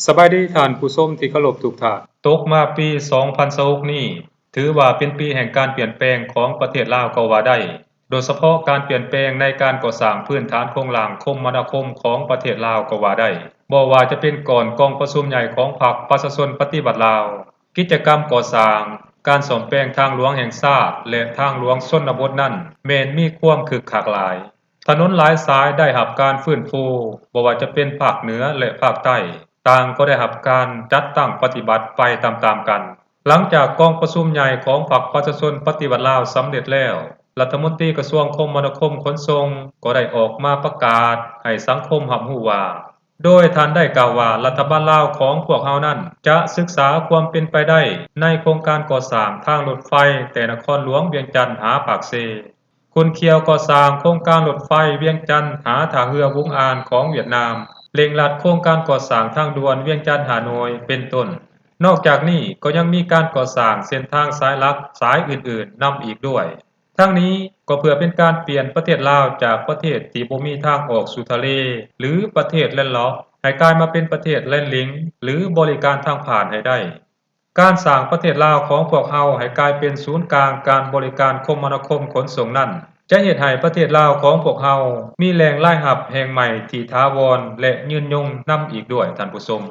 สบายดีท่านผู้ชมที่เคารพทุกท่านตกมาปี 2026 นี้ถือว่าเป็นปีแห่งการเปลี่ยนแปลงของประเทศลาวก็ว่าได้โดยเฉพาะการเปลี่ยนแปลงในการก่อสร้างพื้นฐานโครงหลังคมนาคมของประเทศลาวก็ว่าได้บ่ว่าจะเป็นก่อนกองประชุมใหญ่ของพรรคประชาชนปฏิบัติลาวกิจกรรมก่อสร้างการซ่อมแปลงทางหลวงแห่งชาติและทางหลวงชนบทนั้นแม้นมีความคึกคักหลายถนนหลายสายได้รับการฟื้นฟูบ่ว่าจะเป็นภาคเหนือและภาคใต้ต่างก็ได้รับการจัดตั้งปฏิบัติไปตามๆกันหลังจากกองประชุมใหญ่ของพรรคประชาชนปฏิบัติลาวสำเร็จแล้วรัฐมนตรีกระทรวงคมนาคมขนส่งก็ได้ออกมาประกาศให้สังคมรับรู้ว่าโดยท่านได้กล่าวว่ารัฐบาลลาวของพวกเฮานั้นจะศึกษาความเป็นไปได้ในโครงการก่อสร้างทางรถไฟแต่นครหลวงเวียงจันทน์หาปากเซคุณเขียวก่อสร้างโครงการรถไฟเวียงจันทน์หาท่าเรือวุ้งอานของเวียดนามเร่งรัดโครงการก่อสร้างทางด่วนเวียงจันทน์ฮานอยเป็นต้นนอกจากนี้ก็ยังมีการก่อสร้างเส้นทางสายหลักสายอื่นๆนำอีกด้วยทั้งนี้ก็เพื่อเป็นการเปลี่ยนประเทศลาวจากประเทศที่บ่มีทางออกสู่ทะเลหรือประเทศแล่นเลาะให้กลายมาเป็นประเทศแล่นลิงหรือบริการทางผ่านให้ได้การสร้างประเทศลาวของพวกเฮาให้กลายเป็นศูนย์กลางการบริการคมนาคมขนส่งนั้นจะเฮ็ดให้ประเทศลาวของพวกเฮามีแหล่งรายรับแห่งใหม่ที่ถาวรและยืนยงนำอีกด้วยท่านผู้ชม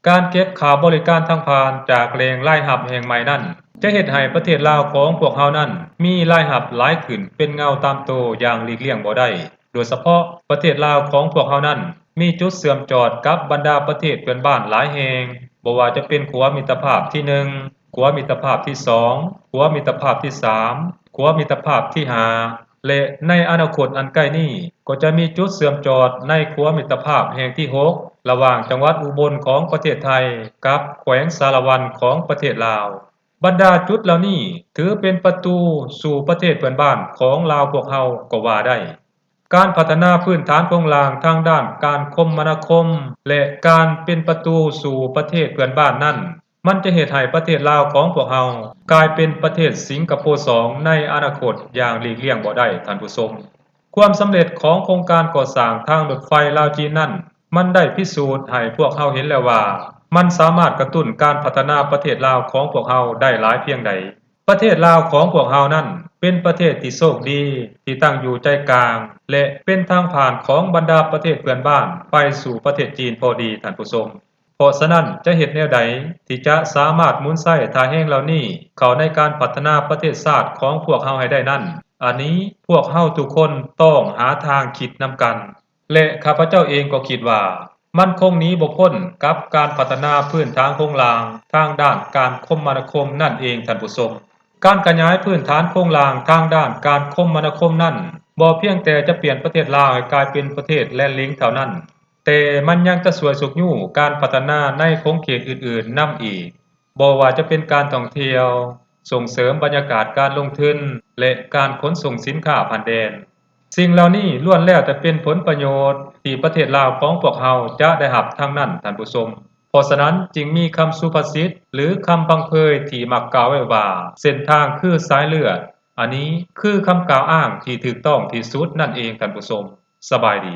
การเก็บค่าบริการทางผ่านจากแหล่งรายรับแห่งใหม่นั้นจะเฮ็ดให้ประเทศลาวของพวกเฮานั้นมีรายรับหลายขึ้นเป็นเงาตามโตอย่างหลีกเลี่ยงบ่ได้โดยเฉพาะประเทศลาวของพวกเฮานั้นมีจุดเสื่อมจอดกับบรรดาประเทศเพื่อนบ้านหลายแห่งบ่ว่าจะเป็นขัวมิตรภาพที่1ขัวมิตรภาพที่2ขัวมิตรภาพที่3ขัวมิตรภาพที่5และในอนาคตอันใกล้นี้ก็จะมีจุดเสื่อมจอดในขัวมิตรภาพแห่งที่6ระหว่างจังหวัดอุบลของประเทศไทยกับแขวงสารวันของประเทศลาวบรรดาจุดเหล่านี้ถือเป็นประตูสู่ประเทศเพื่อนบ้านของลาวพวกเฮาก็ว่าได้การพัฒนาพื้นฐานโครงหลังทางด้านการคมนาคมและการเป็นประตูสู่ประเทศเพื่อนบ้านนั้นมันจะเฮ็ดให้ประเทศลาวของพวกเฮากลายเป็นประเทศสิงคโปร์2ในอนาคตอย่างหลีกเลี่ยงบ่ได้ท่านผู้ชมความสำเร็จของโครงการก่อสร้างทางรถไฟลาวจีนนั้นมันได้พิสูจน์ให้พวกเฮาเห็นแล้วว่ามันสามารถกระตุ้นการพัฒนาประเทศลาวของพวกเฮาได้หลายเพียงใดประเทศลาวของพวกเฮานั้นเป็นประเทศที่โชคดีที่ตั้งอยู่ใจกลางและเป็นทางผ่านของบรรดาประเทศเพื่อนบ้านไปสู่ประเทศจีนพอดีท่านผู้ชมเพราะฉะนั้นจะเฮ็ดแนวใดที่จะสามารถหมุนใช้ท่าแห่งเหล่านี้เข้าในการพัฒนาประเทศชาติของพวกเฮาให้ได้นั้นอันนี้พวกเฮาทุกคนต้องหาทางคิดนำกันและข้าพเจ้าเองก็คิดว่ามันคงหนีบ่พ้นกับการพัฒนาพื้นฐานโครงหลังทางด้านการคมนาคมนั่นเองท่านผู้ชมการขยายพื้นฐานโครงหลังทางด้านการคมนาคมนั้นบ่เพียงแต่จะเปลี่ยนประเทศลาวให้กลายเป็นประเทศแล่นลิงเท่านั้นแต่มันยังจะสวยสุกยู่การพัฒนาในคงเขตอื่นๆนำอีกบ่ว่าจะเป็นการท่องเที่ยวส่งเสริมบรรยากาศการลงทุนและการขนส่งสินค้าผ่านแดนสิ่งเหล่านี้ล้วนแล้วแต่เป็นผลประโยชน์ที่ประเทศลาวของพวกเฮาจะได้รับทั้งนั้นท่านผู้ชมเพราะฉะนั้นจึงมีคำสุภาษิตหรือคำพังเพยที่มักกล่าวไว้ว่าเส้นทางคือสายเลือดอันนี้คือคำกล่าวอ้างที่ถูกต้องที่สุดนั่นเองท่านผู้ชมสบายดี